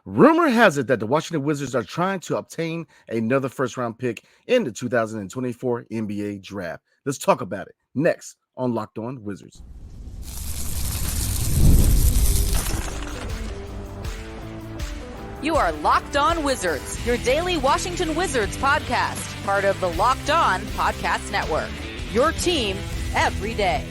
Rumor has it that the Washington Wizards are trying to obtain another first-round pick in the 2024 NBA Draft. Let's talk about it next on Locked On Wizards. You are Locked On Wizards, your daily Washington Wizards podcast, part of the Locked On Podcast Network. Your team every day.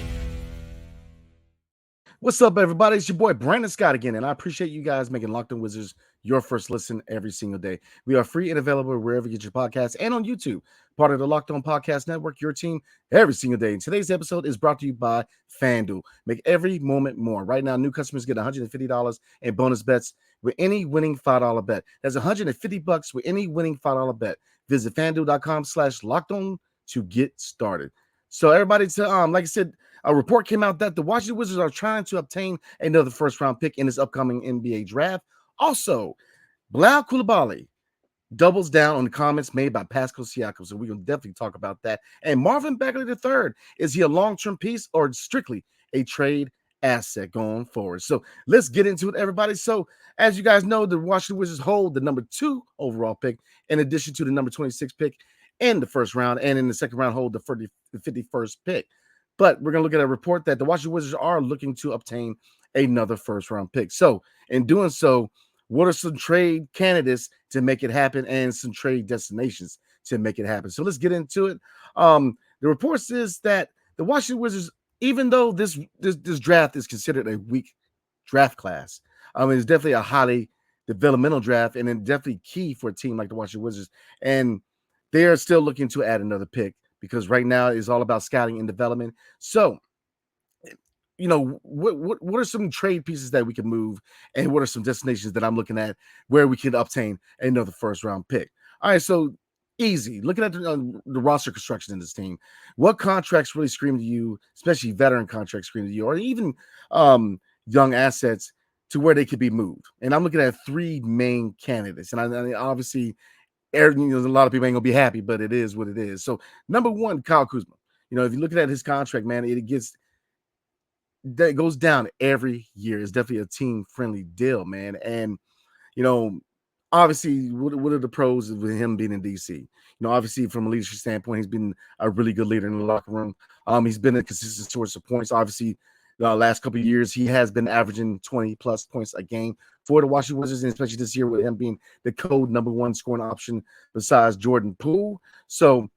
What's up, everybody? It's your boy Brandon Scott again, and I appreciate you guys making Locked On Wizards your first listen every single day. We are free and available wherever you get your podcasts and on YouTube, part of the Locked On Podcast Network, your team every single day. And today's episode is brought to you by FanDuel. Make every moment more. Right now, new customers get $150 in bonus bets with any winning $5 bet. That's $150 with any winning $5 bet. Visit FanDuel.com/LockedOn to get started. So everybody, like I said, a report came out that the Washington Wizards are trying to obtain another first-round pick in this upcoming NBA draft. Also, Bilal Coulibaly doubles down on the comments made by Pascal Siakam, so we're going to definitely talk about that. And Marvin Bagley III, is he a long-term piece or strictly a trade asset going forward? So let's get into it, everybody. So as you guys know, the Washington Wizards hold the number 2 overall pick in addition to the number 26 pick in the first round, and in the second round hold the 51st pick. But we're going to look at a report that the Washington Wizards are looking to obtain another first-round pick. So in doing so, what are some trade candidates to make it happen and some trade destinations to make it happen? So let's get into it. The report says that the Washington Wizards, even though this draft is considered a weak draft class, it's definitely a highly developmental draft and then definitely key for a team like the Washington Wizards. And they are still looking to add another pick because right now it's all about scouting and development. So, what are some trade pieces that we can move, and what are some destinations that I'm looking at where we can obtain another first-round pick? All right, so easy. Looking at the roster construction in this team, what contracts really scream to you, especially veteran contracts scream to you, or even young assets to where they could be moved? And I'm looking at 3 main candidates, and I obviously – a lot of people ain't gonna be happy, but it is what it is. So number 1, Kyle Kuzma. If you look at his contract, man, it goes down every year. It's definitely a team-friendly deal, man. And obviously, what are the pros of him being in DC? Obviously, from a leadership standpoint, he's been a really good leader in the locker room. He's been a consistent source of points. Obviously, the last couple of years, he has been averaging 20-plus points a game for the Washington Wizards, and especially this year with him being the number 1 scoring option besides Jordan Poole. So,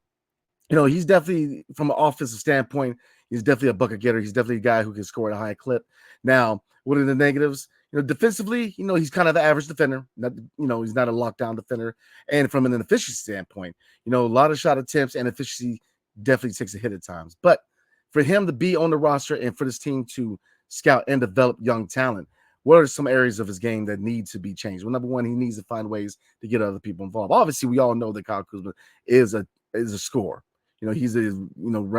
he's definitely, from an offensive standpoint, he's definitely a bucket getter. He's definitely a guy who can score at a high clip. Now, what are the negatives? Defensively, he's kind of the average defender. He's not a lockdown defender. And from an efficiency standpoint, a lot of shot attempts and efficiency definitely takes a hit at times. But for him to be on the roster and for this team to scout and develop young talent, what are some areas of his game that need to be changed? Well, number 1, he needs to find ways to get other people involved. Obviously, we all know that Kyle Kuzma is a scorer. Right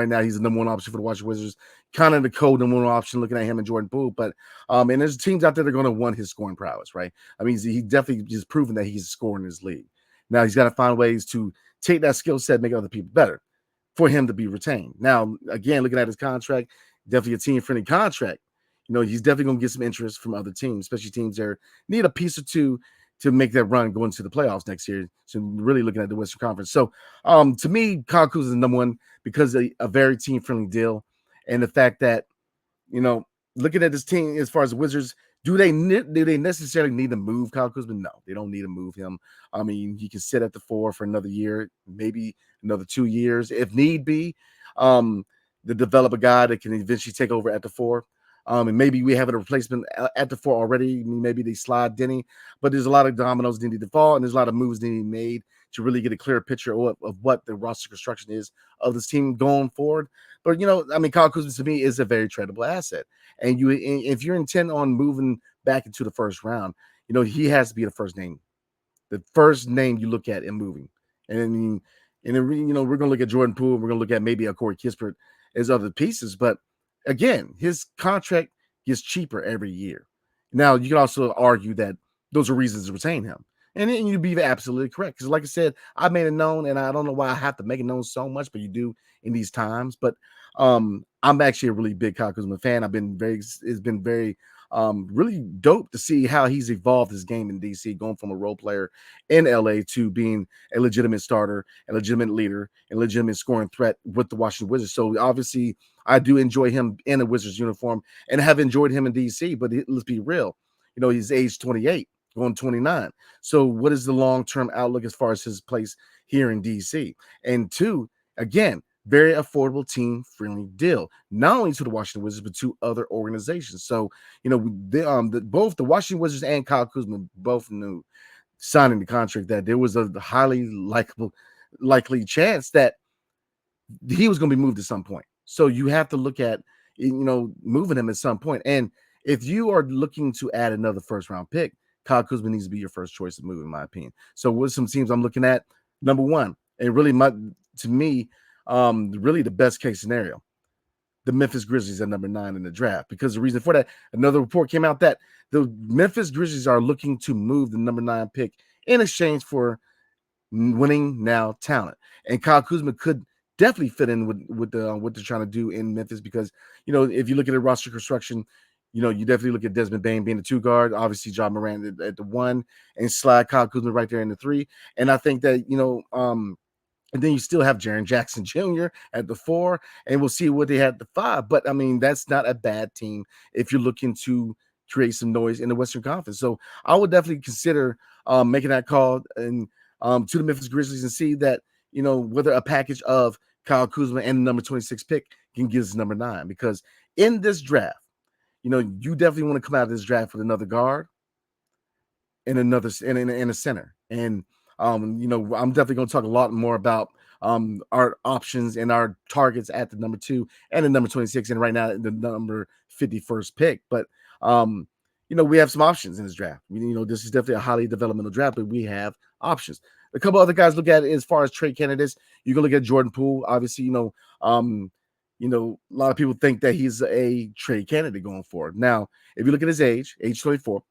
now he's the number 1 option for the Washington Wizards, kind of the number 1 option looking at him and Jordan Poole. But and there's teams out there that are going to want his scoring prowess, right? He definitely just proven that he's a scorer in this league. Now he's got to find ways to take that skill set, make other people better for him to be retained. Now, again, looking at his contract, definitely a team-friendly contract. He's definitely going to get some interest from other teams, especially teams that need a piece or two to make that run going to the playoffs next year. So really looking at the Western Conference. So to me, Kyle Kuzma is number 1 because of a very team-friendly deal. And the fact that, looking at this team as far as the Wizards, do they necessarily need to move Kyle Kuzma? No, they don't need to move him. He can sit at the 4 for another year, maybe another 2 years if need be, to develop a guy that can eventually take over at the 4. And maybe we have a replacement at the 4 already. Maybe they slide Denny, but there's a lot of dominoes that need to fall, and there's a lot of moves that need to be made to really get a clear picture of what the roster construction is of this team going forward. But, Kyle Kuzma to me is a very tradable asset. And if you're intent on moving back into the first round, he has to be the first name you look at in moving. And then, we're going to look at Jordan Poole. We're going to look at maybe a Corey Kispert as other pieces, but again, his contract gets cheaper every year. Now, you can also argue that those are reasons to retain him. And you'd be absolutely correct. Because like I said, I made it known, and I don't know why I have to make it known so much, but you do in these times. But I'm actually a really big Kyle Kuzma fan. It's been very really dope to see how he's evolved his game in DC, going from a role player in LA to being a legitimate starter, a legitimate leader, and legitimate scoring threat with the Washington Wizards. So obviously, I do enjoy him in a Wizards uniform and have enjoyed him in DC. But let's be real, he's age 28, going 29. So what is the long-term outlook as far as his place here in DC? And two, again, very affordable team-friendly deal, not only to the Washington Wizards, but to other organizations. So, both the Washington Wizards and Kyle Kuzma both knew signing the contract that there was a highly likely chance that he was going to be moved at some point. So you have to look at, moving him at some point. And if you are looking to add another first-round pick, Kyle Kuzma needs to be your first choice of move, in my opinion. So what are some teams I'm looking at? Number one, and really to me, really the best case scenario, the Memphis Grizzlies at number 9 in the draft. Because the reason for that, another report came out that the Memphis Grizzlies are looking to move the number 9 pick in exchange for winning now talent. And Kyle Kuzma could definitely fit in with what they're trying to do in Memphis, because, if you look at the roster construction, you definitely look at Desmond Bane being the 2 guard, obviously John Morant at the 1, and slide Kyle Kuzma right there in the 3. And I think that, and then you still have Jaren Jackson Jr. at the 4, and we'll see what they had at the 5. But, I mean, that's not a bad team if you're looking to create some noise in the Western Conference. So I would definitely consider making that call and to the Memphis Grizzlies and see that, whether a package of Kyle Kuzma and the number 26 pick can give us number 9. Because in this draft, you definitely want to come out of this draft with another guard and another and a center. And I'm definitely going to talk a lot more about our options and our targets at the number 2 and the number 26, and right now the number 51st pick. But we have some options in this draft. This is definitely a highly developmental draft, but we have options. A couple other guys look at it as far as trade candidates. You can look at Jordan Poole. Obviously, a lot of people think that he's a trade candidate going forward. Now, if you look at his age 24,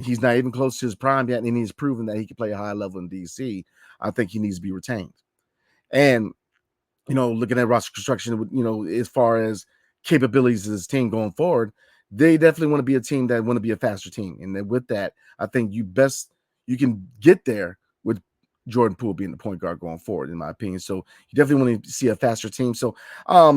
he's not even close to his prime yet, and he's proven that he can play a high level in DC. I think he needs to be retained. And, looking at roster construction, as far as capabilities of this team going forward, they definitely want to be a team that want to be a faster team. And then with that, I think you can get there with Jordan Poole being the point guard going forward, in my opinion. So you definitely want to see a faster team. So I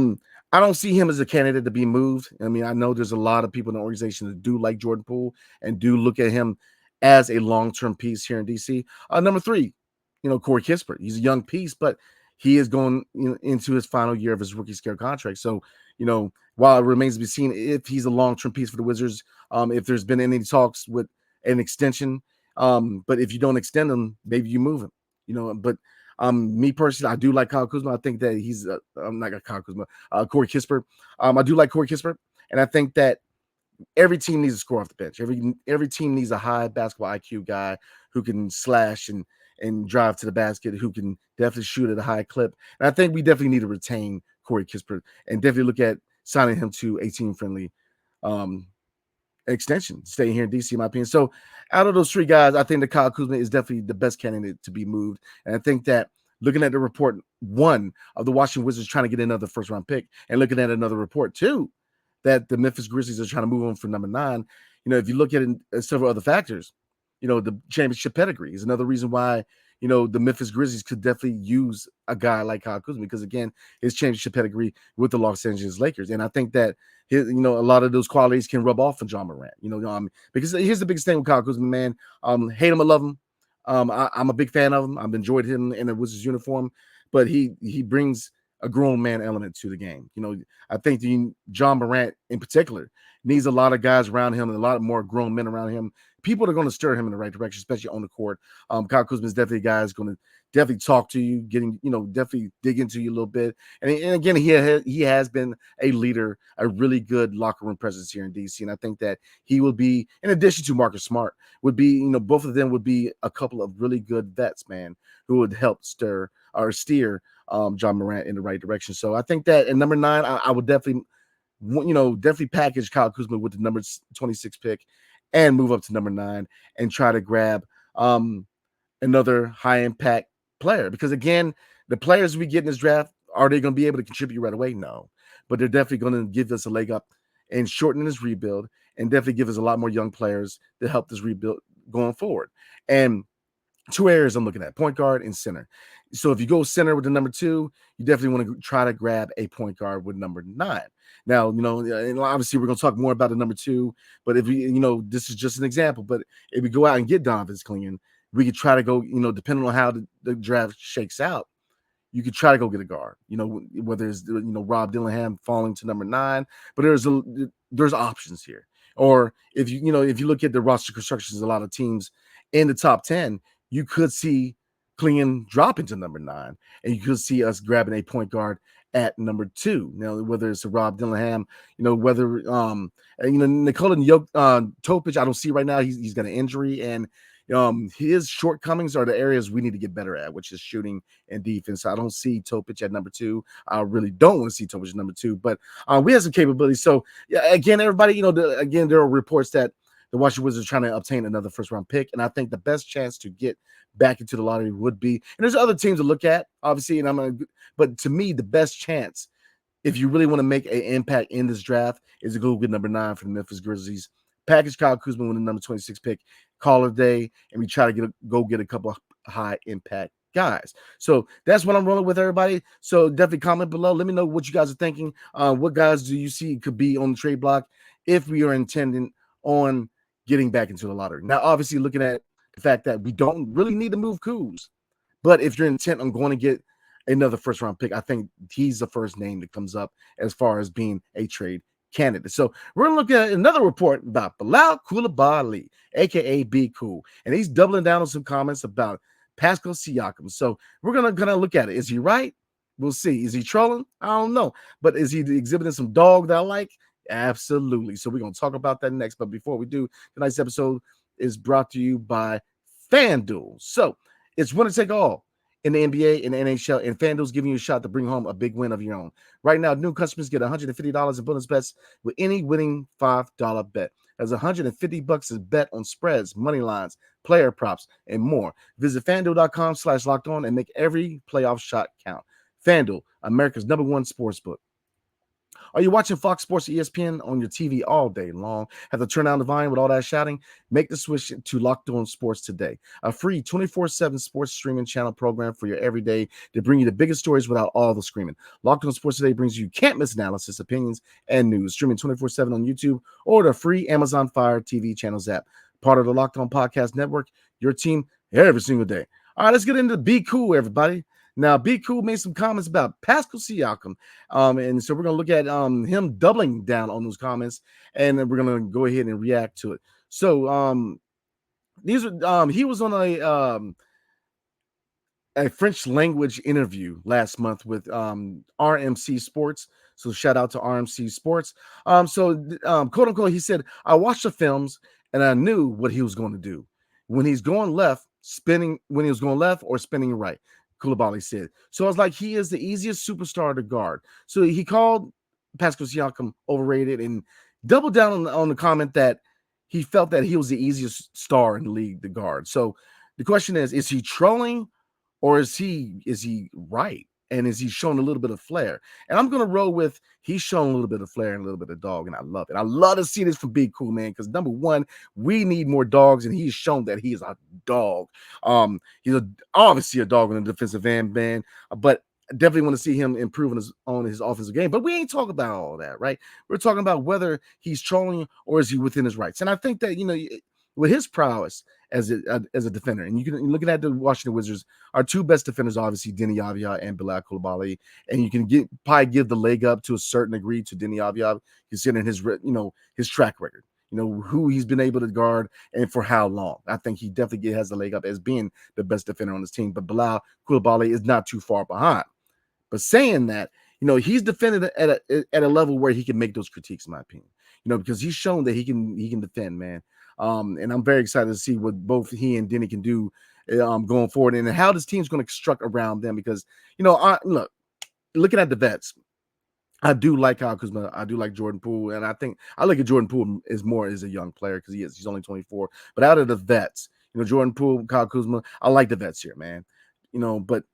don't see him as a candidate to be moved. I mean, I know there's a lot of people in the organization that do like Jordan Poole and do look at him as a long-term piece here in DC. Number 3, Corey Kispert. He's a young piece, but he is going into his final year of his rookie scale contract. So, while it remains to be seen if he's a long-term piece for the Wizards, if there's been any talks with an extension, but if you don't extend him, maybe you move him. But me personally, I do like Kyle Kuzma. I think that he's I'm not Kyle Kuzma, Corey Kispert. I do like Corey Kispert, and I think that every team needs to score off the bench. Every team needs a high basketball IQ guy who can slash and drive to the basket, who can definitely shoot at a high clip. And I think we definitely need to retain Corey Kispert and definitely look at signing him to a team-friendly extension, staying here in DC, in my opinion. So out of those 3 guys, I think that Kyle Kuzma is definitely the best candidate to be moved. And I think that looking at the report 1 of the Washington Wizards trying to get another first-round pick, and looking at another report 2 that the Memphis Grizzlies are trying to move on for number 9, if you look at several other factors, the championship pedigree is another reason why, the Memphis Grizzlies could definitely use a guy like Kyle Kuzma, because again, his championship pedigree with the Los Angeles Lakers. And I think that a lot of those qualities can rub off on John Morant, because here's the biggest thing with Kyle Kuzma, man. Hate him or love him. I'm a big fan of him. I've enjoyed him in a Wizards uniform, but he brings a grown man element to the game. I think John Morant in particular needs a lot of guys around him and a lot more grown men around him. People are going to stir him in the right direction, especially on the court. Kyle Kuzma is definitely a guy who's going to definitely talk to you, definitely dig into you a little bit. And again, he has been a leader, a really good locker room presence here in DC. And I think that he will be, in addition to Marcus Smart, would be, both of them would be a couple of really good vets, man, who would help steer John Morant in the right direction. So I think that at number 9, I would definitely package Kyle Kuzma with the number 26 pick and move up to number 9 and try to grab another high impact player. Because again, the players we get in this draft, are they going to be able to contribute right away? No, but they're definitely going to give us a leg up and shorten this rebuild and definitely give us a lot more young players to help this rebuild going forward. And two areas I'm looking at: point guard and center. So if you go center with the number 2, you definitely want to try to grab a point guard with number 9. Now, and obviously we're going to talk more about the number 2, but if this is just an example, but if we go out and get Donovan Clingan, we could try to go, depending on how the draft shakes out, you could try to go get a guard, whether it's, Rob Dillingham falling to number 9, but there's options here. Or if if you look at the roster constructions, a lot of teams in the top 10, you could see Clingan drop into number 9, and you could see us grabbing a point guard at number 2. Whether it's a Rob Dillingham, whether Nikola Topic, I don't see right now. He's got an injury, and his shortcomings are the areas we need to get better at, which is shooting and defense. I don't see Topic at number 2. I really don't want to see Topic at number 2, but we have some capabilities. So yeah, again, everybody, there are reports that the Washington Wizards are trying to obtain another first-round pick, and I think the best chance to get back into the lottery would be, and there's other teams to look at, obviously, but to me, the best chance, if you really want to make an impact in this draft, is to go get number 9 for the Memphis Grizzlies, package Kyle Kuzma with the number 26 pick, call it a day, and we try to go get a couple of high-impact guys. So that's what I'm rolling with, everybody. So definitely comment below. Let me know what you guys are thinking. What guys do you see could be on the trade block if we are intending on getting back into the lottery? Now, obviously, looking at the fact that we don't really need to move Kuz, but if you're intent on going to get another first-round pick, I think he's the first name that comes up as far as being a trade candidate. So we're going to look at another report about Bilal Coulibaly, a.k.a. Be Cool, and he's doubling down on some comments about Pascal Siakam. So we're going to look at it. Is he right? We'll see. Is he trolling? I don't know. But is he exhibiting some dog that I like? Absolutely. So we're going to talk about that next. But before we do, tonight's episode is brought to you by FanDuel. So it's winner take all in the NBA and the NHL, and FanDuel's giving you a shot to bring home a big win of your own. Right now, new customers get $150 in bonus bets with any winning $5 bet. That's $150 to bet on spreads, money lines, player props, and more. Visit FanDuel.com/lockedon and make every playoff shot count. FanDuel, America's #1 sportsbook. Are you watching Fox Sports or ESPN on your TV all day long? Have to turn down the volume with all that shouting? Make the switch to Locked On Sports today, a free 24/7 sports streaming channel program for your everyday to bring you the biggest stories without all the screaming. Locked On Sports today brings you can't-miss analysis, opinions, and news, streaming 24/7 on YouTube or the free Amazon Fire TV channels app. Part of the Locked On Podcast Network, your team every single day. All right, let's get into Be Cool, everybody. Now, Be Cool made some comments about Pascal Siakam, and so we're going to look at him doubling down on those comments, and then we're going to go ahead and react to it. So these are he was on a French language interview last month with RMC Sports. So shout out to RMC Sports. Quote unquote, he said, "I watched the films and I knew what he was going to do when he's going left, when he was going left or spinning right." Coulibaly said. So I was like, he is the easiest superstar to guard. So he called Pascal Siakam overrated and doubled down on the comment that he felt that he was the easiest star in the league to guard. So the question is he trolling or is he right? And is he showing a little bit of flair? And I'm going to roll with he's showing a little bit of flair and a little bit of dog, and I love it. I love to see this from Be Cool, man, because number one, we need more dogs, and he's shown that he is a dog. He's obviously a dog on the defensive end, man, but I definitely want to see him improving on his offensive game. But we ain't talking about all that, right? We're talking about whether he's trolling or is he within his rights. And I think that, with his prowess as a defender, and looking at the Washington Wizards, our two best defenders, obviously, Deni Avdija and Bilal Coulibaly, and you can probably give the leg up to a certain degree to Deni Avdija, considering his track record, who he's been able to guard and for how long. I think he definitely has the leg up as being the best defender on his team, but Bilal Coulibaly is not too far behind. But saying that, he's defended at a level where he can make those critiques, in my opinion, because he's shown that he can defend, man. And I'm very excited to see what both he and Deni can do going forward, and how this team's going to construct around them. Because looking at the vets, I do like Kyle Kuzma, I do like Jordan Poole, and I think I look at Jordan Poole as a young player because he's only 24. But out of the vets, Jordan Poole, Kyle Kuzma, I like the vets here, man. But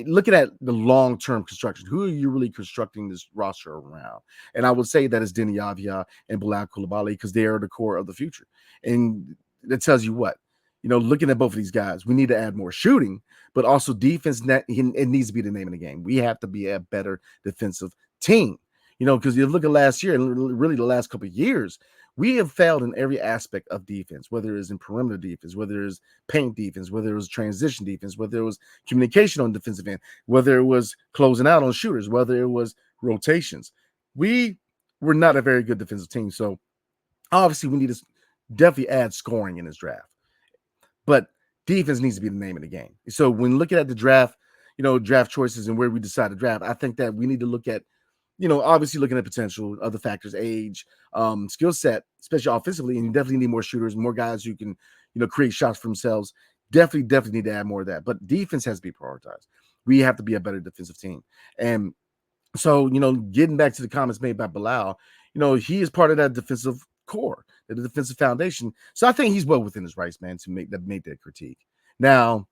looking at the long-term construction, who are you really constructing this roster around? And I would say that is Deni Avdija and Bilal Coulibaly because they are the core of the future. And that tells you what, looking at both of these guys, we need to add more shooting, but also defense. It needs to be the name of the game. We have to be a better defensive team, because you look at last year and really the last couple of years, we have failed in every aspect of defense, whether it's in perimeter defense, whether it's paint defense, whether it was transition defense, whether it was communication on defensive end, whether it was closing out on shooters, whether it was rotations. We were not a very good defensive team. So obviously we need to definitely add scoring in this draft. But defense needs to be the name of the game. So when looking at the draft, draft choices and where we decide to draft, I think that we need to look at, obviously looking at potential, other factors, age, skill set, especially offensively, and you definitely need more shooters, more guys who can, create shots for themselves. Definitely need to add more of that. But defense has to be prioritized. We have to be a better defensive team. And so, getting back to the comments made by Bilal, he is part of that defensive core, the defensive foundation. So I think he's well within his rights, man, to make that critique. Now,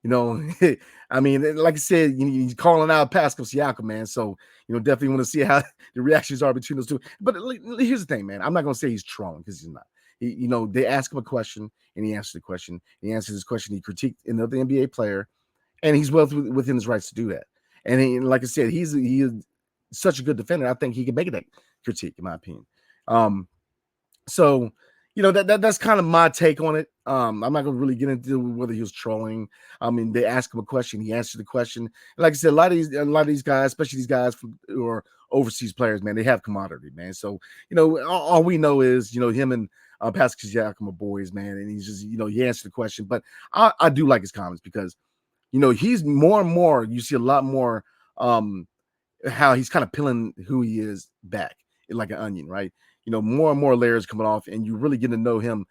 I mean, like I said, he's calling out Pascal Siakam, man. So, definitely want to see how the reactions are between those two. But here's the thing, man. I'm not going to say he's trolling because he's not. They ask him a question and he answers the question. He answers his question. He critiqued another NBA player, and he's well within his rights to do that. And like I said, he is such a good defender. I think he can make that critique, in my opinion. So, that's kind of my take on it. I'm not going to really get into whether he was trolling. I mean, they asked him a question, he answered the question. And like I said, a lot of these guys, especially these guys who are overseas players, man, they have commodity, man. So, all we know is, him and Pascal Siakam are boys, man, and he's just, he answered the question. But I do like his comments because, he's more and more. You see a lot more how he's kind of peeling who he is back like an onion, right? More and more layers coming off, and you really get to know him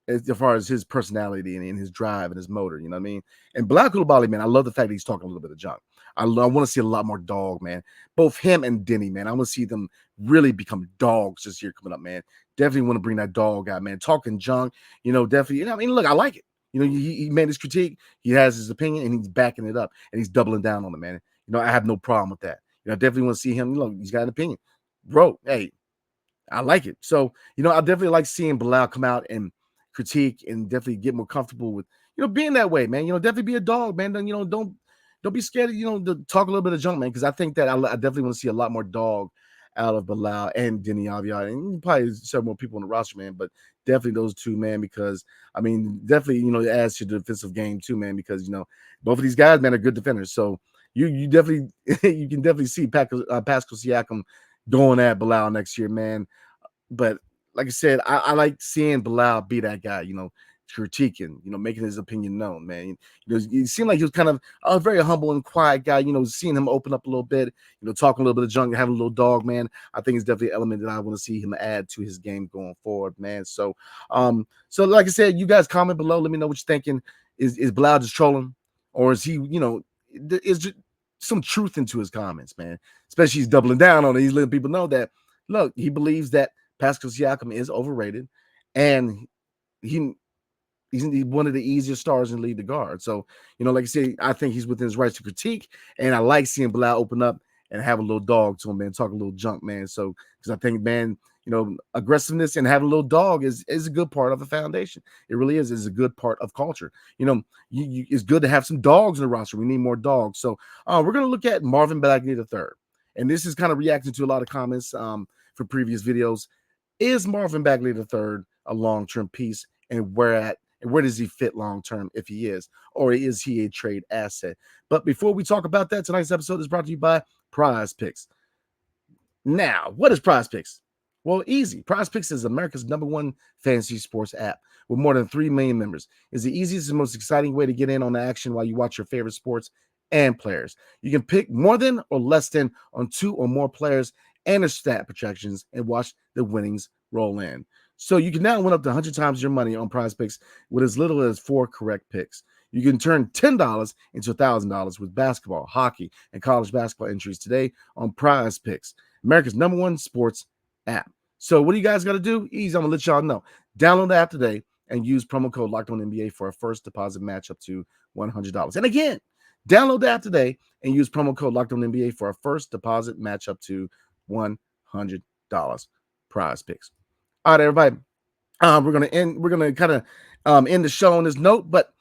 as far as his personality and his drive and his motor. You know what I mean? And Bilal Coulibaly, man, I love the fact that he's talking a little bit of junk. I want to see a lot more dog, man. Both him and Deni, man. I want to see them really become dogs this year coming up, man. Definitely want to bring that dog out, man. Talking junk, definitely. I mean, look, I like it. He made his critique. He has his opinion, and he's backing it up, and he's doubling down on it, man. I have no problem with that. I definitely want to see him. He's got an opinion. Bro, hey, I like it. So, I definitely like seeing Bilal come out and critique and definitely get more comfortable with, being that way, man. Definitely be a dog, man. Then, don't be scared, to talk a little bit of junk, man, because I think that I definitely want to see a lot more dog out of Bilal and Deni Avdija, and probably several more people on the roster, man, but definitely those two, man, because, I mean, definitely, it adds to the defensive game too, man, because, both of these guys, man, are good defenders. So you definitely, you can definitely see Pascal Siakam going at Bilal next year, man. But like I said, I like seeing Bilal be that guy, critiquing, making his opinion known, man. He seemed like he was kind of a very humble and quiet guy, seeing him open up a little bit, talking a little bit of junk, having a little dog, man. I think it's definitely an element that I want to see him add to his game going forward, man. So, so like I said, you guys comment below. Let me know what you're thinking. Is Bilal just trolling, or is he, is just some truth into his comments, man? Especially he's doubling down on it. He's letting people know that, look, he believes that Pascal Siakam is overrated, and he's one of the easiest stars in the league to guard. So, like I said, I think he's within his rights to critique, and I like seeing Bilal open up and have a little dog to him, man, talk a little junk, man. So, because I think, man, aggressiveness and having a little dog is a good part of the foundation. It really is. It's a good part of culture. It's good to have some dogs in the roster. We need more dogs. So, we're going to look at Marvin Bagley III. And this is kind of reacting to a lot of comments from previous videos. Is Marvin Bagley III a long-term piece, and where does he fit long-term if he is, or is he a trade asset? But before we talk about that, tonight's episode is brought to you by PrizePicks. Now, what is PrizePicks? Well, easy. PrizePicks is America's #1 fantasy sports app with more than 3 million members. It's the easiest and most exciting way to get in on the action while you watch your favorite sports and players. You can pick more than or less than on 2 or more players and their stat projections and watch the winnings roll in. So you can now win up to 100 times your money on PrizePicks with as little as 4 correct picks. You can turn $10 into $1,000 with basketball, hockey, and college basketball entries today on PrizePicks, America's #1 sports app. So what do you guys got to do? Easy. I'm going to let y'all know. Download the app today and use promo code LOCKEDONNBA for a first deposit match up to $100. And again, Download the app today and use promo code LOCKEDONNBA for a first deposit match up to $100. PrizePicks. All right, everybody. We're gonna kind of end the show on this note, but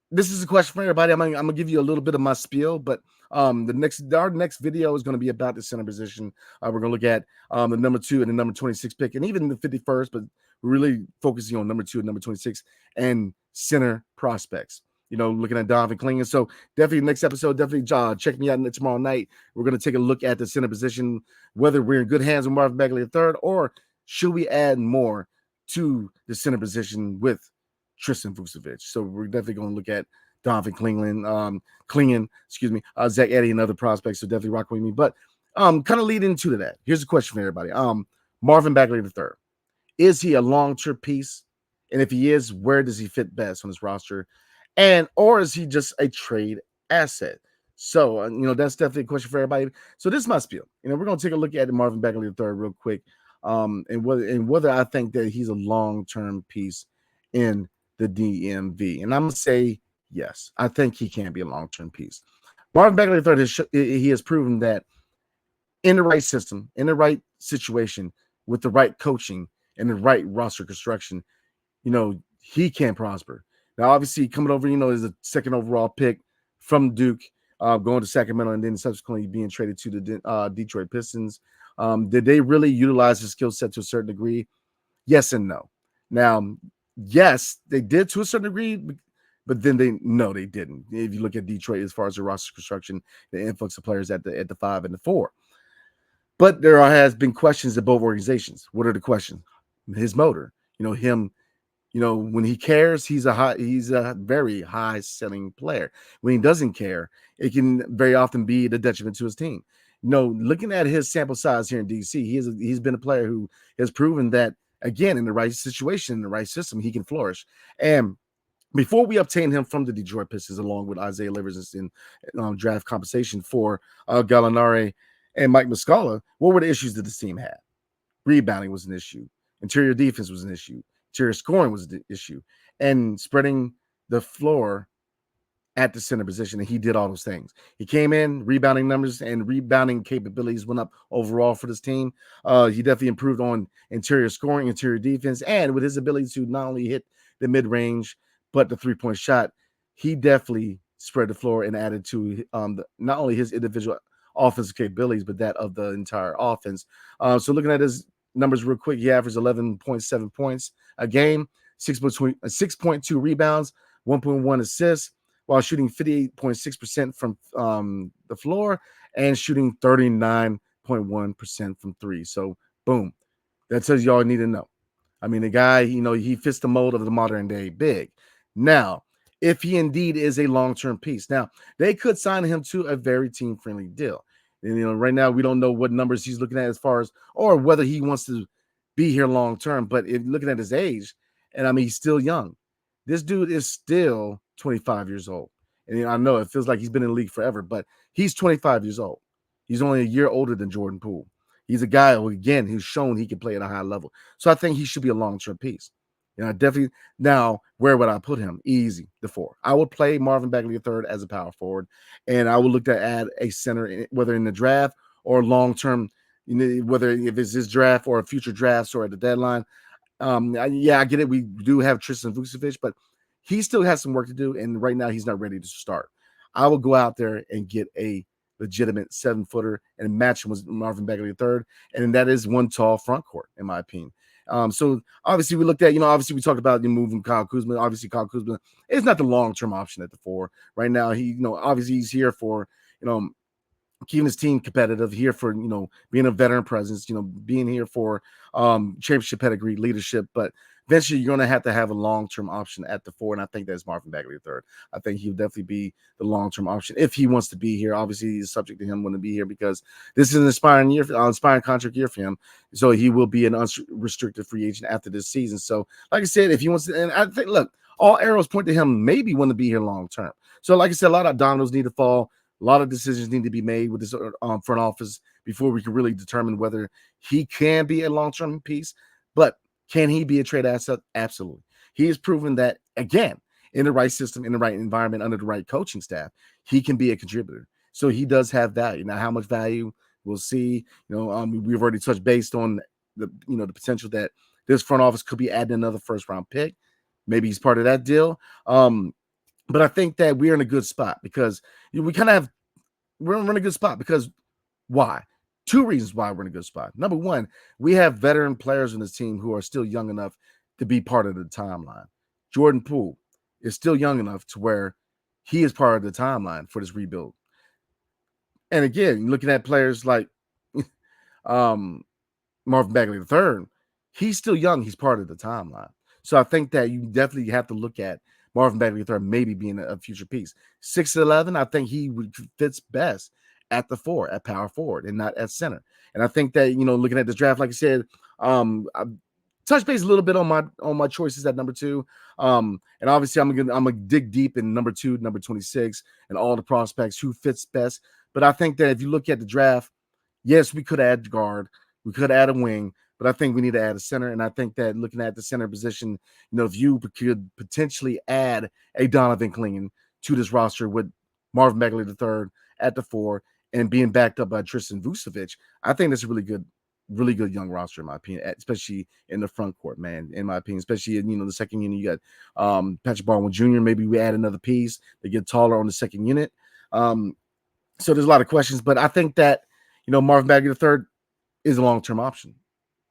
this is a question for everybody. I'm gonna give you a little bit of my spiel, but our next video is going to be about the center position. We're going to look at the number 2 and the number 26 pick, and even the 51st, but we're really focusing on number 2 and number 26 and center prospects. Looking at Donovan Clingan. So definitely next episode, check me out tomorrow night. We're going to take a look at the center position, whether we're in good hands with Marvin Bagley III, or should we add more to the center position with Tristan Vucevic. So we're definitely going to look at Donovan Clingan, Zach Edey and other prospects. So definitely rock with me. But kind of lead into that. Here's a question for everybody. Marvin Bagley III. Is he a long-term piece? And if he is, where does he fit best on his roster? Or is he just a trade asset? So, that's definitely a question for everybody. So this is my spiel. We're going to take a look at Marvin Bagley III real quick. And whether I think that he's a long-term piece in the DMV. And I'm going to say, yes, I think he can be a long-term piece. Marvin Bagley III, he has proven that in the right system, in the right situation, with the right coaching and the right roster construction, he can prosper. Now, obviously, coming over, as a second overall pick from Duke, going to Sacramento, and then subsequently being traded to the Detroit Pistons. Did they really utilize his skill set to a certain degree? Yes and no. Now, yes, they did to a certain degree, but then they didn't. If you look at Detroit as far as the roster construction, the influx of players at the 5 and the 4. But there has been questions at both organizations. What are the questions? His motor. Him. When he cares, he's a very high selling player. When he doesn't care, it can very often be the detriment to his team. Looking at his sample size here in DC, he's been a player who has proven that, again, in the right situation, in the right system, he can flourish. And before we obtained him from the Detroit Pistons, along with Isaiah Livers in draft compensation for Gallinari and Mike Muscala, what were the issues that this team had? Rebounding was an issue. Interior defense was an issue. Interior scoring was the issue. And spreading the floor at the center position, and he did all those things. He came in, rebounding numbers and rebounding capabilities went up overall for this team. He definitely improved on interior scoring, interior defense, and with his ability to not only hit the mid-range, but the three-point shot, he definitely spread the floor and added to not only his individual offensive capabilities, but that of the entire offense. So looking at his numbers real quick, he averaged 11.7 points a game, 6.2 rebounds, 1.1 assists, while shooting 58.6% from the floor and shooting 39.1% from 3. So, boom. That tells you all you need to know. I mean, the guy, he fits the mold of the modern day big. Now, if he indeed is a long-term piece. Now, they could sign him to a very team-friendly deal. And, right now, we don't know what numbers he's looking at as far as, or whether he wants to be here long-term. But if looking at his age, and he's still young. This dude is still 25 years old. And I know it feels like he's been in the league forever, but he's 25 years old. He's only a year older than Jordan Poole. He's a guy who, again, who's shown he can play at a high level. So I think he should be a long-term piece. Definitely. Now, where would I put him? Easy, the 4. I would play Marvin Bagley III as a power forward, and I would look to add a center, whether in the draft or long-term, whether if it's this draft or a future drafts or at the deadline. I get it. We do have Tristan Vucevic, but he still has some work to do, and right now he's not ready to start. I will go out there and get a legitimate 7-footer and match him with Marvin Bagley III, and that is one tall front court, in my opinion. So obviously we looked at, obviously we talked about moving Kyle Kuzma. Obviously Kyle Kuzma is not the long-term option at the 4 right now. He, obviously he's here for, keeping his team competitive, here for, being a veteran presence, being here for championship pedigree leadership. But eventually you're going to have a long-term option at the 4. And I think that's Marvin Bagley III. I think he'll definitely be the long-term option if he wants to be here. Obviously he's subject to him wanting to be here because this is an inspiring contract year for him. So he will be an unrestricted free agent after this season. So like I said, if he wants to, and I think, look, all arrows point to him maybe want to be here long-term. So like I said, a lot of dominoes need to fall. A lot of decisions need to be made with this front office before we can really determine whether he can be a long-term piece. But can he be a trade asset? Absolutely. He has proven that, again, in the right system, in the right environment, under the right coaching staff, he can be a contributor. So he does have value. Now, how much value, we'll see. We've already touched based on the potential that this front office could be adding another first round pick. Maybe he's part of that deal. But I think that we're in a good spot because we're in a good spot because why? Two reasons why we're in a good spot. Number one, we have veteran players in this team who are still young enough to be part of the timeline. Jordan Poole is still young enough to where he is part of the timeline for this rebuild. And again, looking at players like Marvin Bagley III, he's still young. He's part of the timeline. So I think that you definitely have to look at Marvin Bagley III maybe being a future piece. 6'11", I think he fits best at the 4, at power forward, and not at center. And I think that, looking at this draft, like I said, I touch base a little bit on my choices at number 2. And obviously I'm gonna dig deep in number 2, number 26, and all the prospects who fits best. But I think that if you look at the draft, yes, we could add guard, we could add a wing, but I think we need to add a center. And I think that looking at the center position, if you could potentially add a Donovan Clingan to this roster with Marvin Bagley III at the 4 and being backed up by Tristan Vucevic, I think that's a really good young roster, in my opinion, especially in the front court, man, in my opinion, especially in, the second unit. You got Patrick Baldwin Jr., maybe we add another piece to get taller on the second unit. So there's a lot of questions, but I think that, Marvin Bagley III is a long-term option,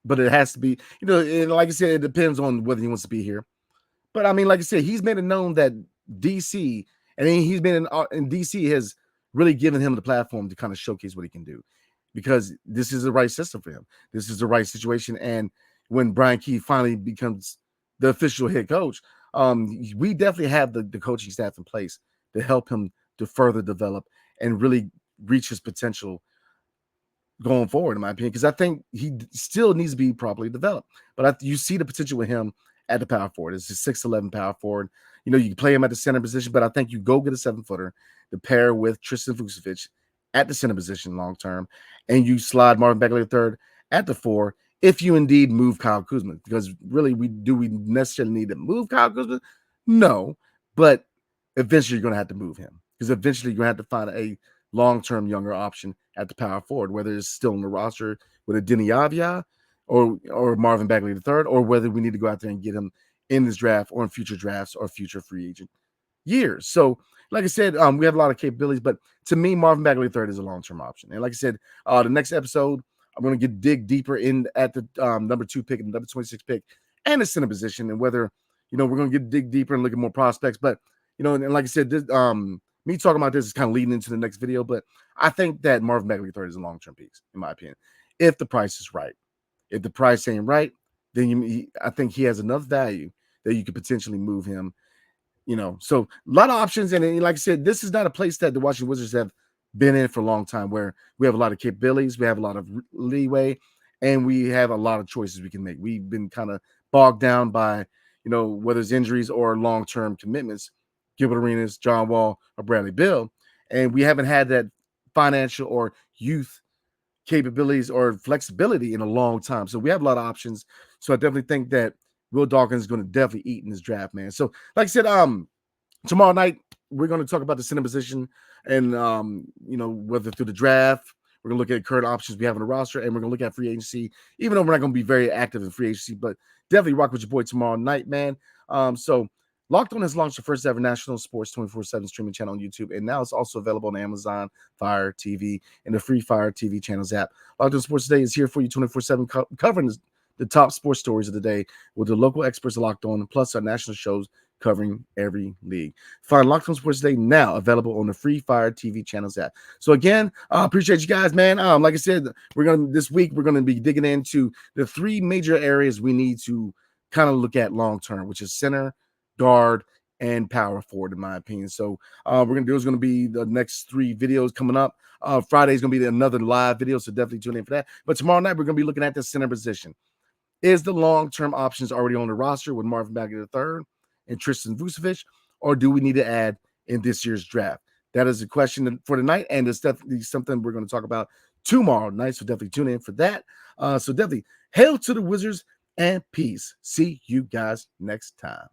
but it has to be, and like I said, it depends on whether he wants to be here. But I mean, like I said, he's made it known that DC, and he's been in DC has really given him the platform to kind of showcase what he can do, because this is the right system for him. This is the right situation. And when Brian Key finally becomes the official head coach, we definitely have the coaching staff in place to help him to further develop and really reach his potential going forward, in my opinion, because I think he still needs to be properly developed. But you see the potential with him at the power forward. It's a 6'11" power forward. You can play him at the center position, but I think you go get a 7-footer to pair with Tristan Vucevic at the center position long term, and you slide Marvin Bagley III at the 4 if you indeed move Kyle Kuzma. Because really, do we necessarily need to move Kyle Kuzma? No, but eventually you're going to have to move him, because eventually you're going to have to find a long-term younger option at the power forward, whether it's still in the roster with a Denny Avdia or Marvin Bagley III, or whether we need to go out there and get him in this draft or in future drafts or future free agent years. So, like I said, we have a lot of capabilities, but to me, Marvin Bagley III is a long-term option. And like I said, the next episode, I'm going to dig deeper in at the number 2 pick and the number 26 pick and the center position, and whether, we're going to dig deeper and look at more prospects. But, and like I said, this, me talking about this is kind of leading into the next video, but I think that Marvin Bagley III is a long-term piece, in my opinion, if the price is right. If the price ain't right, then I think he has enough value that you could potentially move him. So a lot of options. And like I said, this is not a place that the Washington Wizards have been in for a long time, where we have a lot of capabilities, we have a lot of leeway, and we have a lot of choices we can make. We've been kind of bogged down by, whether it's injuries or long-term commitments, Gilbert Arenas, John Wall, or Bradley Beal, and we haven't had that financial or youth capabilities or flexibility in a long time. So we have a lot of options. So I definitely think that Will Dawkins is going to definitely eat in this draft, man. So like I said, tomorrow night, we're going to talk about the center position and, whether through the draft, we're going to look at current options we have in the roster, and we're going to look at free agency, even though we're not going to be very active in free agency, but definitely rock with your boy tomorrow night, man. So Locked On has launched the first ever national sports 24/7 streaming channel on YouTube, and now it's also available on Amazon Fire TV and the free Fire TV channels app. Locked On Sports Today is here for you 24/7, covering the top sports stories of the day with the local experts Locked On, plus our national shows covering every league. Find Locked On Sports Today now available on the free Fire TV channels app. So again, I appreciate you guys, man. Like I said, this week we're gonna be digging into the 3 major areas we need to kind of look at long term, which is center, guard, and power forward, in my opinion. So there's going to be the next 3 videos coming up. Friday is going to be another live video, so definitely tune in for that. But tomorrow night, we're going to be looking at the center position. Is the long-term options already on the roster with Marvin Bagley III and Tristan Vucevic, or do we need to add in this year's draft? That is a question for tonight, and it's definitely something we're going to talk about tomorrow night, so definitely tune in for that. So definitely hail to the Wizards and peace. See you guys next time.